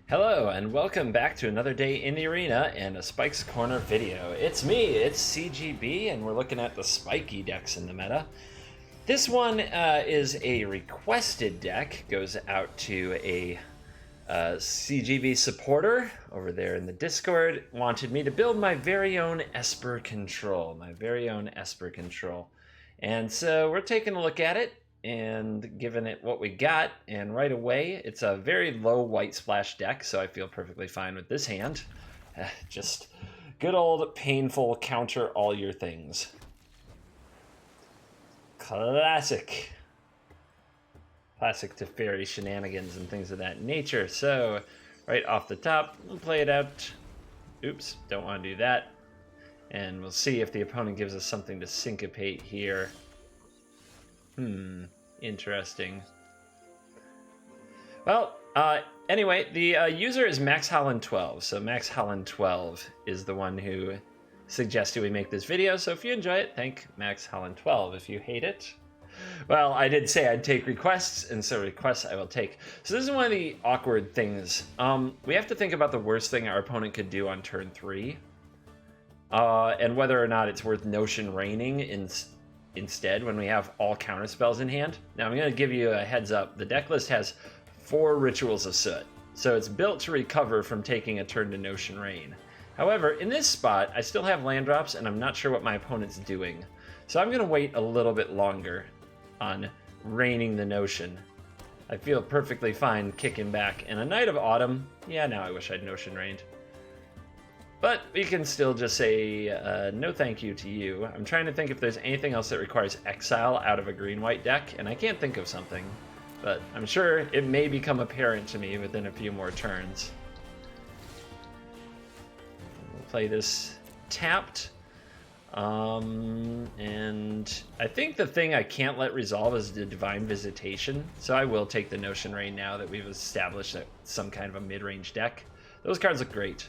Hello and welcome back to another day in the arena and a Spike's Corner video. It's me, it's CGB, and we're looking at the Spikey decks in the meta. This one is a requested deck, goes out to a CGB supporter over there in the Discord, wanted me to build my very own Esper control, And so we're taking a look at it and giving it what we got, and right away it's a very low white splash deck, so I feel perfectly fine with this hand. Just good old painful counter all your things. Classic Teferi shenanigans and things of that nature. So right off the top, we'll play it out. Oops, don't want to do that. And we'll see if the opponent gives us something to syncopate here. Interesting. Well, anyway, the user is Max Holland 12. So Max Holland 12 is the one who suggested we make this video. So if you enjoy it, thank Max Holland 12. If you hate it, well, I did say I'd take requests, and so requests I will take. So this is one of the awkward things. We have to think about the worst thing our opponent could do on turn 3. And whether or not it's worth Notion Raining instead when we have all counter spells in hand. Now I'm going to give you a heads up. The deck list has 4 Rituals of Soot, so it's built to recover from taking a turn to Notion Rain. However, in this spot, I still have land drops, and I'm not sure what my opponent's doing. So I'm going to wait a little bit longer on raining the Notion. I feel perfectly fine kicking back. And a Night of Autumn, yeah, now I wish I'd Notion Rained. But we can still just say no thank you to you. I'm trying to think if there's anything else that requires exile out of a green-white deck, and I can't think of something. But I'm sure it may become apparent to me within a few more turns. We'll play this tapped. And I think the thing I can't let resolve is the Divine Visitation. So I will take the Notion Rain now that we've established that some kind of a mid-range deck. Those cards look great.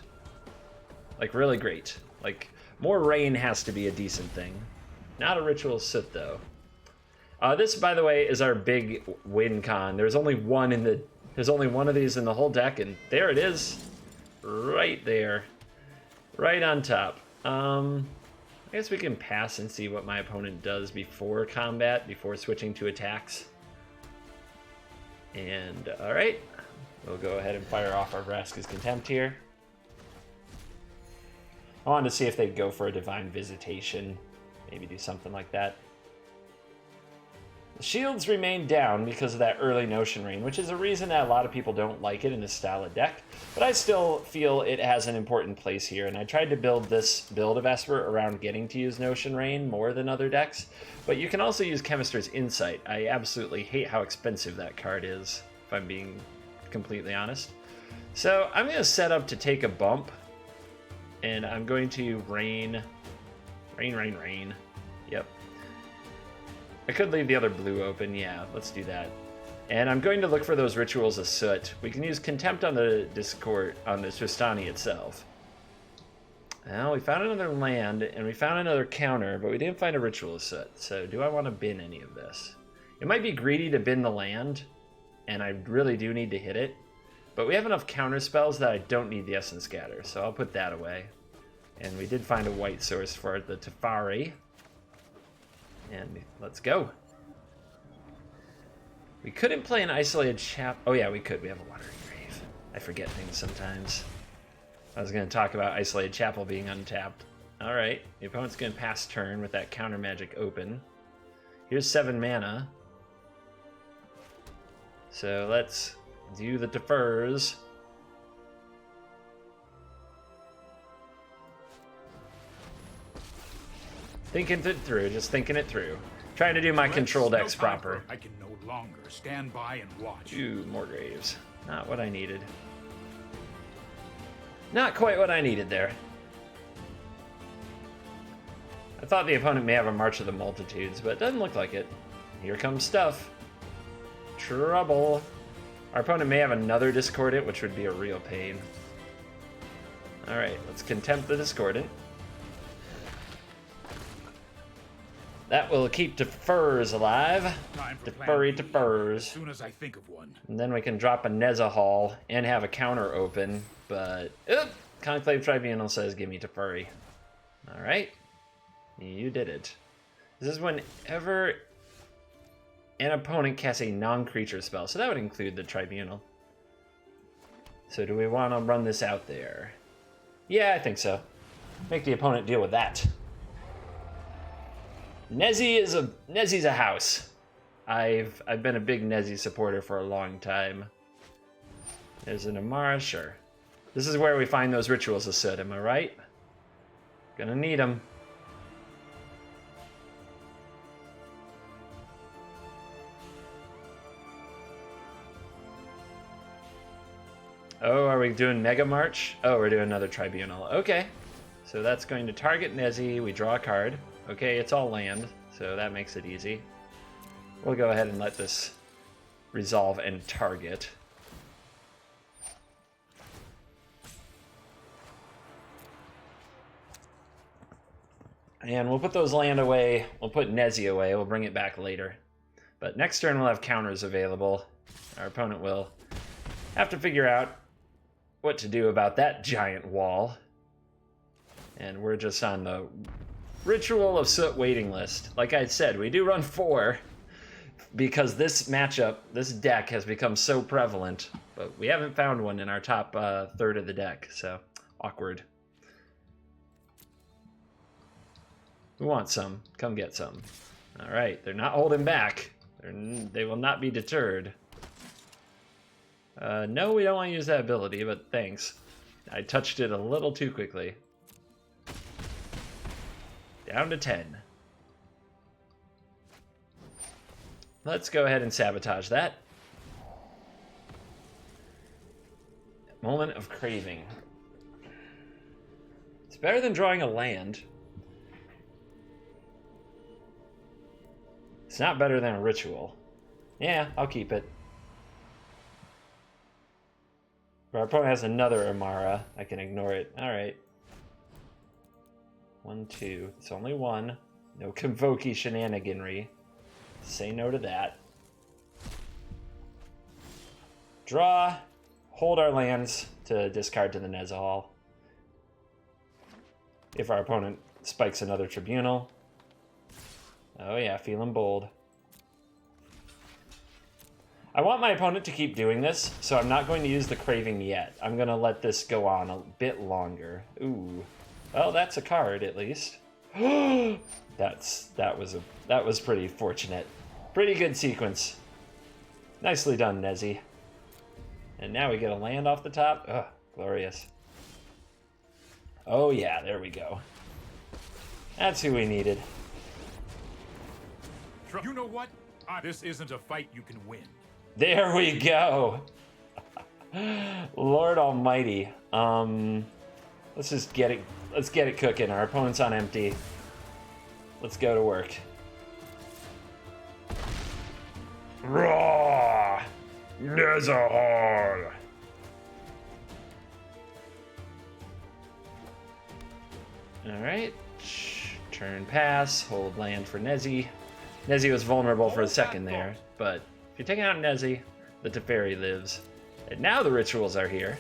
Like, really great. Like, more rain has to be a decent thing. Not a Ritual of Soot, though. This, by the way, is our big win con. There's only one of these in the whole deck, and there it is. Right there. Right on top. I guess we can pass and see what my opponent does before combat, before switching to attacks. And, alright. We'll go ahead and fire off our Vraska's Contempt here. I wanted to see if they'd go for a Divine Visitation. Maybe do something like that. The shields remain down because of that early Notion Rain, which is a reason that a lot of people don't like it in this style of deck. But I still feel it has an important place here, and I tried to build this build of Esper around getting to use Notion Rain more than other decks. But you can also use Chemist's Insight. I absolutely hate how expensive that card is, if I'm being completely honest. So I'm going to set up to take a bump. And I'm going to rain. Yep. I could leave the other blue open. Yeah, let's do that. And I'm going to look for those Rituals of Soot. We can use Contempt on the Discord, on the Tristani itself. Well, we found another land, and we found another counter, but we didn't find a Ritual of Soot. So do I want to bin any of this? It might be greedy to bin the land, and I really do need to hit it. But we have enough counter spells that I don't need the Essence Scatter, so I'll put that away. And we did find a white source for the Teferi. And let's go. We couldn't play an Isolated Chapel. Oh yeah, we could. We have a Watery Grave. I forget things sometimes. I was going to talk about Isolated Chapel being untapped. Alright, the opponent's going to pass turn with that counter magic open. Here's 7 mana. So let's do the defers. Thinking it through, just thinking it through. Trying to do my control decks proper. I can no longer stand by and watch. Ooh, more graves. Not what I needed. Not quite what I needed there. I thought the opponent may have a March of the Multitudes, but it doesn't look like it. Here comes stuff. Trouble. Our opponent may have another Discordant, which would be a real pain. Alright, let's Contempt the Discordant. That will keep Tefers alive. Time for Teferi plan B, Tefers. as soon as I think of one. And then we can drop a Nezahal and have a counter open, but Conclave Tribunal says give me Teferi. Alright. You did it. This is whenever an opponent casts a non-creature spell, so that would include the Tribunal. So do we want to run this out there? Yeah, I think so. Make the opponent deal with that. Nezi's a house. I've been a big Nezi supporter for a long time. There's an Amara, sure. This is where we find those Rituals of Soot, am I right? Gonna need them. Oh, are we doing Mega March? Oh, we're doing another Tribunal. Okay. So that's going to target Nezi. We draw a card. Okay, it's all land, so that makes it easy. We'll go ahead and let this resolve and target. And we'll put those land away. We'll put Nezi away. We'll bring it back later. But next turn we'll have counters available. Our opponent will have to figure out what to do about that giant wall. And we're just on the Ritual of Soot waiting list. Like I said, we do run 4 because this matchup, this deck has become so prevalent, but we haven't found one in our top third of the deck, so awkward. Who wants some? Come get some. All right, they're not holding back. They will not be deterred. No, we don't want to use that ability, but thanks. I touched it a little too quickly. Down to 10. Let's go ahead and sabotage that. Moment of Craving. It's better than drawing a land. It's not better than a ritual. Yeah, I'll keep it. Our opponent has another Amara. I can ignore it. Alright. 1, 2. It's only 1. No Convoke-y shenaniganry. Say no to that. Draw. Hold our lands to discard to the Nezahal. If our opponent spikes another Tribunal. Oh yeah, feeling bold. I want my opponent to keep doing this, so I'm not going to use the Craving yet. I'm going to let this go on a bit longer. Ooh. Well, that's a card, at least. That was pretty fortunate. Pretty good sequence. Nicely done, Nezi. And now we get a land off the top. Ugh, glorious. Oh yeah, there we go. That's who we needed. You know what? This isn't a fight you can win. There we go. Lord Almighty. Let's just get it. Let's get it cooking. Our opponent's on empty. Let's go to work. Raw Nezahal. All right. Turn pass. Hold land for Nezi. Nezi was vulnerable for a second there, but if you're taking out Nezi, the Teferi lives. And now the rituals are here.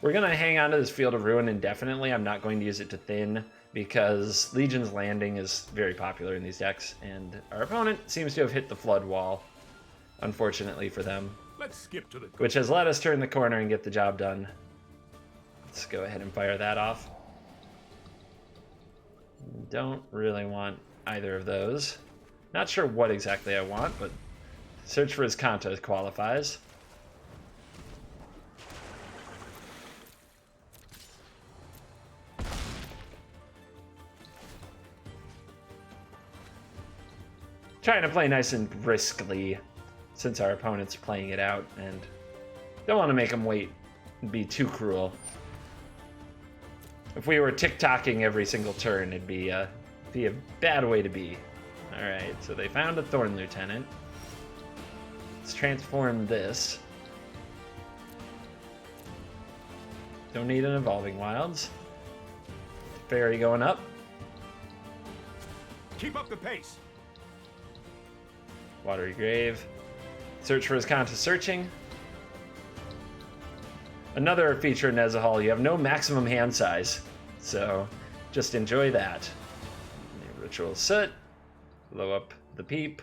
We're going to hang on to this Field of Ruin indefinitely. I'm not going to use it to thin because Legion's Landing is very popular in these decks, and our opponent seems to have hit the flood wall, unfortunately for them. Let's skip to the which has let us turn the corner and get the job done. Let's go ahead and fire that off. Don't really want either of those. Not sure what exactly I want, but Search for Azcanta qualifies. Trying to play nice and briskly since our opponent's playing it out, and don't want to make him wait and be too cruel. If we were tick-tocking every single turn, it'd be a bad way to be. Alright, so they found a Thorn Lieutenant. Let's transform this. Don't need an Evolving Wilds. Fairy going up. Keep up the pace. Watery Grave. Search for Azcanta searching. Another feature in Nezahal, you have no maximum hand size, so just enjoy that. Ritual of Soot. Blow up the peep.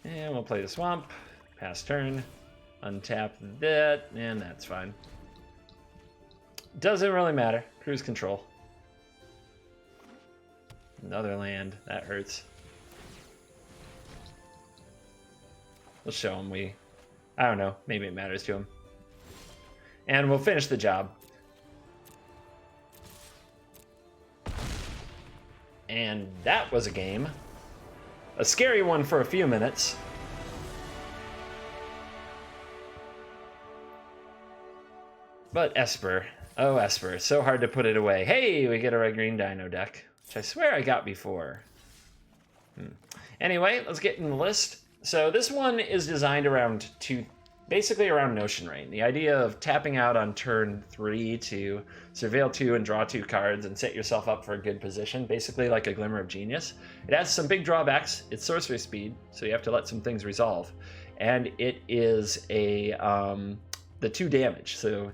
And we'll play the Swamp. Pass turn. Untap that, and that's fine. Doesn't really matter. Cruise control. Another land. That hurts. We'll show him I don't know. Maybe it matters to him. And we'll finish the job. And that was a game. A scary one for a few minutes. But Esper. Oh, Esper. So hard to put it away. Hey, we get a red-green dino deck, which I swear I got before. Anyway, let's get in the list. So this one is designed around basically around Notion Rain. The idea of tapping out on turn 3 to surveil 2 and draw 2 cards and set yourself up for a good position, basically like a Glimmer of Genius. It has some big drawbacks. It's sorcery speed, so you have to let some things resolve. And it is the 2 damage, so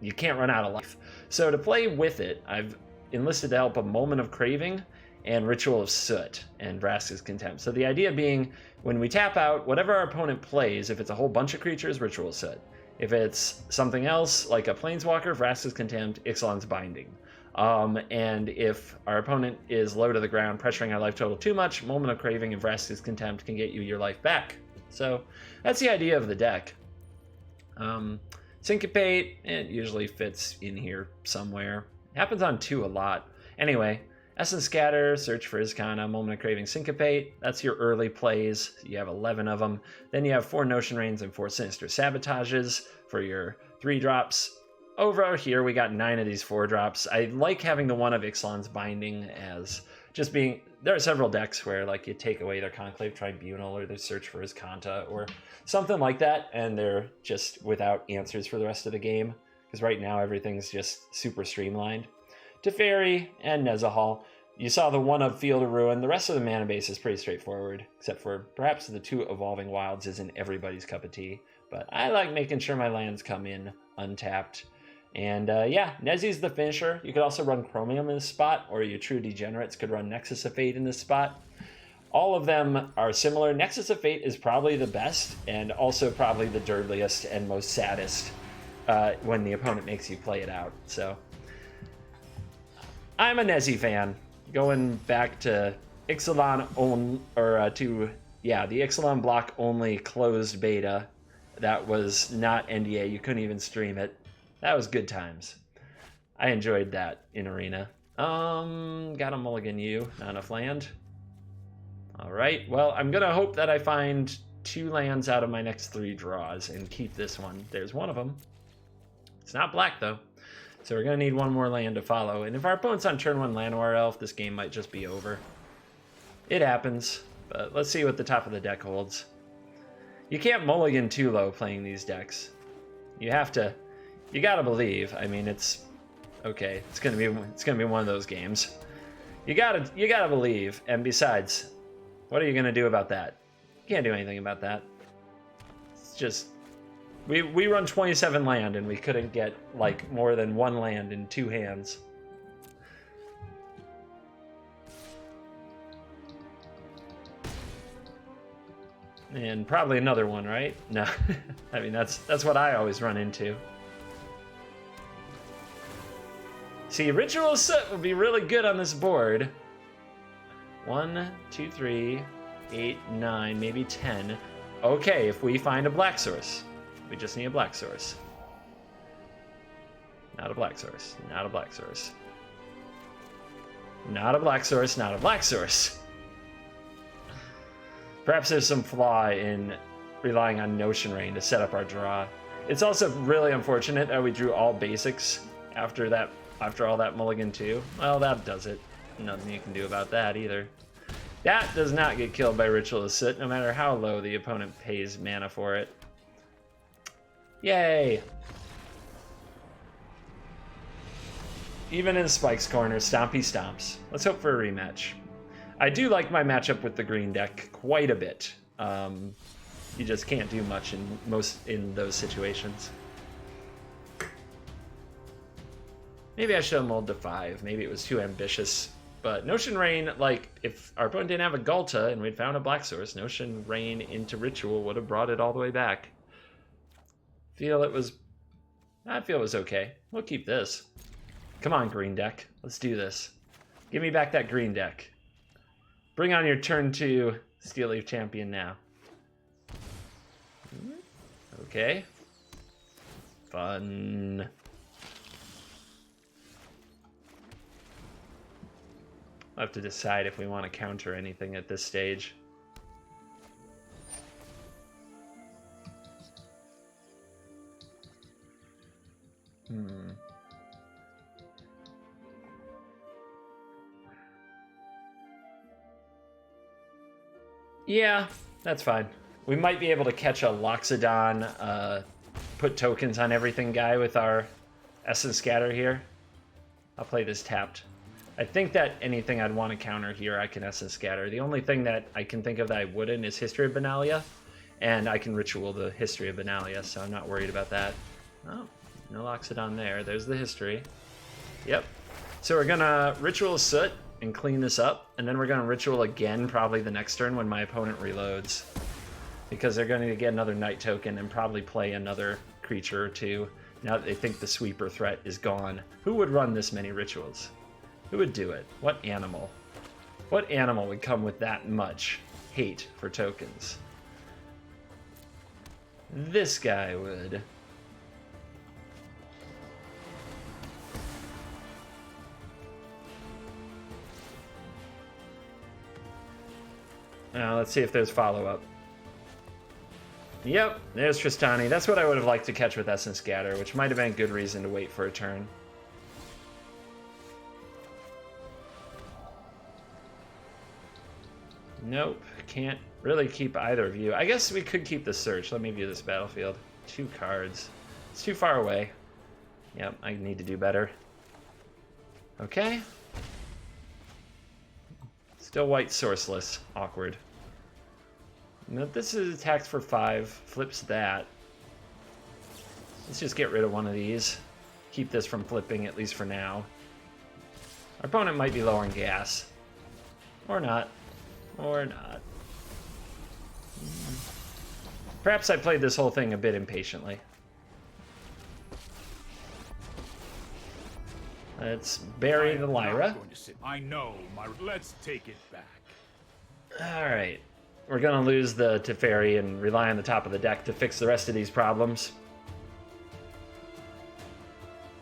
you can't run out of life. So to play with it, I've enlisted the help of Moment of Craving and Ritual of Soot and Vraska's Contempt. So the idea being, when we tap out, whatever our opponent plays, if it's a whole bunch of creatures, Ritual of Soot. If it's something else, like a Planeswalker, Vraska's Contempt, Ixalan's Binding. And if our opponent is low to the ground, pressuring our life total too much, Moment of Craving and Vraska's Contempt can get you your life back. So that's the idea of the deck. Syncopate, it usually fits in here somewhere. It happens on 2 a lot. Anyway, Essence Scatter, search for Azcanta, Moment of Craving, Syncopate. That's your early plays. You have 11 of them. Then you have 4 Notion Rains and 4 Sinister Sabotages for your 3 drops. Over here, we got 9 of these 4 drops. I like having the one of Ixalan's Binding as just being... There are several decks where like you take away their Conclave Tribunal or their Search for Azcanta or something like that, and they're just without answers for the rest of the game. Because right now, everything's just super streamlined. Teferi and Nezahal. You saw the one of Field of Ruin. The rest of the mana base is pretty straightforward, except for perhaps the 2 Evolving Wilds isn't everybody's cup of tea. But I like making sure my lands come in untapped. And yeah, Nezi's the finisher. You could also run Chromium in this spot, or your true degenerates could run Nexus of Fate in this spot. All of them are similar. Nexus of Fate is probably the best, and also probably the dirtiest and most saddest when the opponent makes you play it out. So I'm a Nezi fan. Going back to Ixalan the Ixalan block only closed beta. That was not NDA. You couldn't even stream it. That was good times. I enjoyed that in Arena. Got a mulligan not enough land. All right, well, I'm gonna hope that I find 2 lands out of my next 3 draws and keep this one. There's one of them. It's not black though. So we're gonna need 1 more land to follow. And if our opponent's on turn 1 Llanowar Elf, this game might just be over. It happens, but let's see what the top of the deck holds. You can't mulligan too low playing these decks. You gotta believe. I mean, it's okay. It's gonna be one of those games. You gotta believe. And besides, what are you gonna do about that? You can't do anything about that. It's just we run 27 land and we couldn't get like more than 1 land in 2 hands. And probably another one, right? No, I mean that's what I always run into. See, Ritual of Soot would be really good on this board. 1, 2, 3, 8, 9, maybe 10. Okay, if we find a black source. We just need a black source. Not a black source. Not a black source. Not a black source. Not a black source. Perhaps there's some flaw in relying on Notion Rain to set up our draw. It's also really unfortunate that we drew all basics after all that mulligan too. Well, that does it. Nothing you can do about that either. That does not get killed by Ritual of Soot, no matter how low the opponent pays mana for it. Yay! Even in Spike's corner, Stompy stomps. Let's hope for a rematch. I do like my matchup with the green deck quite a bit. You just can't do much in those situations. Maybe I should have mulled to 5. Maybe it was too ambitious. But Notion Rain, like, if our opponent didn't have a Galta and we'd found a black source, Notion Rain into Ritual would have brought it all the way back. I feel it was okay. We'll keep this. Come on, green deck. Let's do this. Give me back that green deck. Bring on your turn 2 Steel Leaf Champion now. Okay. Fun. I'll have to decide if we want to counter anything at this stage. Yeah, that's fine. We might be able to catch a Loxodon, put tokens on everything guy with our Essence Scatter here. I'll play this tapped. I think that anything I'd want to counter here, I can Essence Scatter. The only thing that I can think of that I wouldn't is History of Benalia, and I can Ritual the History of Benalia, so I'm not worried about that. Oh, no Loxodon there. There's the History. Yep. So we're gonna Ritual of Soot and clean this up, and then we're gonna Ritual again probably the next turn when my opponent reloads, because they're going to get another Night token and probably play another creature or two now that they think the sweeper threat is gone. Who would run this many Rituals? Who would do it? What animal? What animal would come with that much hate for tokens? This guy would. Now let's see if there's follow-up. Yep, there's Tristani. That's what I would have liked to catch with Essence Scatter, which might have been a good reason to wait for a turn. Nope, can't really keep either of you. I guess we could keep the search. Let me view this battlefield. 2 cards. It's too far away. Yep, I need to do better. Okay. Still white sourceless. Awkward. No, this is attacked for 5. Flips that. Let's just get rid of one of these. Keep this from flipping, at least for now. Our opponent might be low on gas. Or not. Or not. Perhaps I played this whole thing a bit impatiently. Let's bury the Lyra. I know, let's take it back. Alright. We're gonna lose the Teferi and rely on the top of the deck to fix the rest of these problems.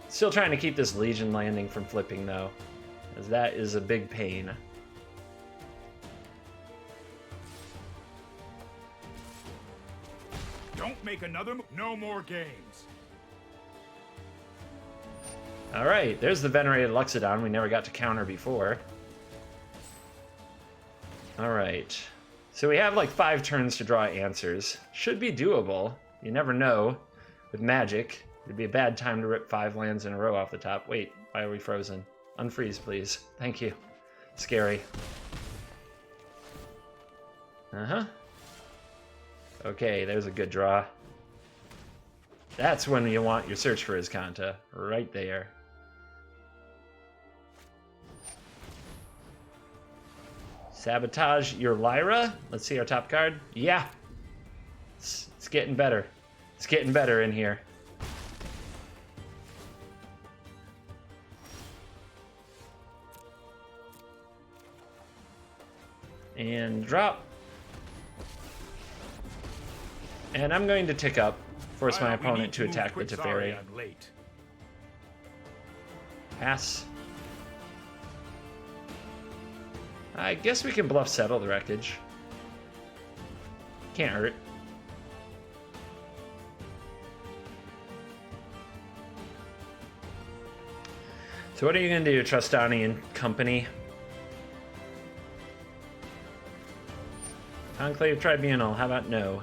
Still trying to keep this Legion landing from flipping, though, as that is a big pain. Don't make another no more games. Alright, there's the Venerated Loxodon we never got to counter before. Alright. So we have like 5 turns to draw answers. Should be doable. You never know. With Magic, it'd be a bad time to rip 5 lands in a row off the top. Wait, why are we frozen? Unfreeze, please. Thank you. Scary. Uh-huh. Okay, there's a good draw. That's when you want your search for Azcanta. Right there. Sabotage your Lyra. Let's see our top card. Yeah. It's getting better. It's getting better in here. And drop. And I'm going to tick up. Force my opponent to attack the Teferi. Pass. I guess we can bluff settle the wreckage. Can't hurt. So what are you going to do, Trustani and company? Conclave Tribunal, how about no?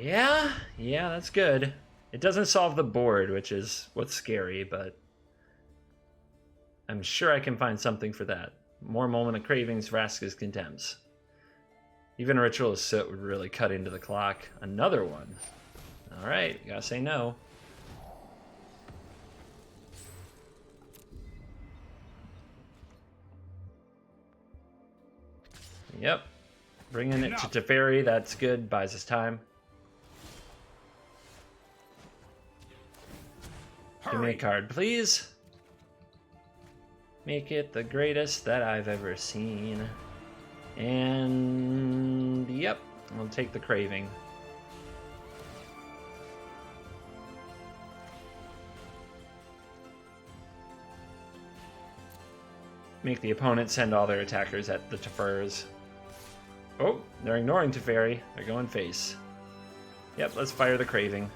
Yeah, that's good. It doesn't solve the board, which is what's scary, but I'm sure I can find something for that. More Moment of Cravings, Vraska's Contempts. Even Ritual of Soot would really cut into the clock. Another one. Alright, gotta say no. Yep. Bringing it to Teferi, that's good. Buys us time. Give me a card, please. Make it the greatest that I've ever seen. And yep, we'll take the Craving. Make the opponent send all their attackers at the Teferis. Oh, they're ignoring Teferi. They're going face. Yep, let's fire the Craving.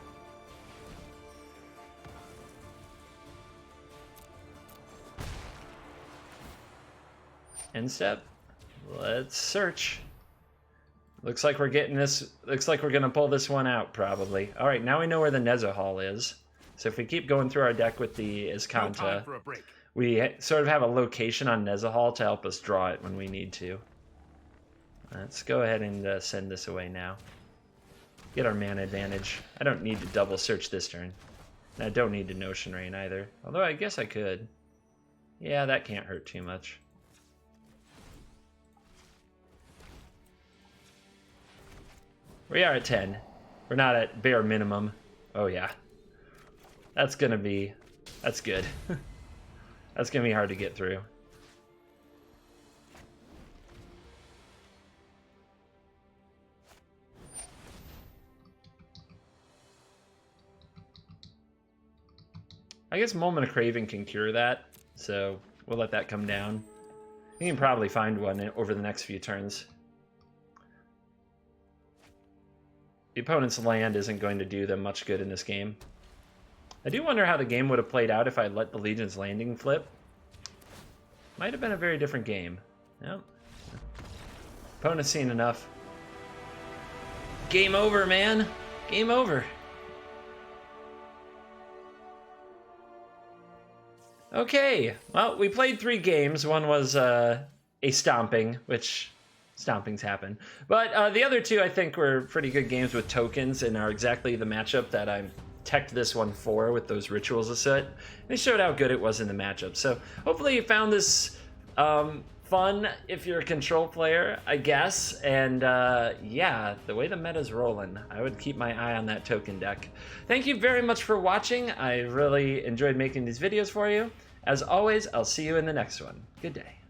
End step. Let's search. Looks like we're getting this. Looks like we're gonna pull this one out probably. All right, now we know where the Nezahal is. So if we keep going through our deck with the Azcanta, we sort of have a location on Nezahal to help us draw it when we need to. Let's go ahead and send this away now. Get our mana advantage. I don't need to double search this turn. And I don't need to Notion Rain either. Although I guess I could. Yeah, that can't hurt too much. We are at 10. We're not at bare minimum. Oh yeah. That's good. That's gonna be hard to get through. I guess Moment of Craving can cure that, so we'll let that come down. You can probably find one over the next few turns. The opponent's land isn't going to do them much good in this game. I do wonder how the game would have played out if I let the Legion's Landing flip. Might have been a very different game. Yep. Opponent's seen enough. Game over, man. Game over. Okay. Well, we played 3 games. One was a stomping, which stompings happen. But the other 2, I think, were pretty good games with tokens and are exactly the matchup that I teched this one for with those Rituals of Soot. They showed how good it was in the matchup. So hopefully you found this fun if you're a control player, I guess. And yeah, the way the meta's rolling, I would keep my eye on that token deck. Thank you very much for watching. I really enjoyed making these videos for you. As always, I'll see you in the next one. Good day.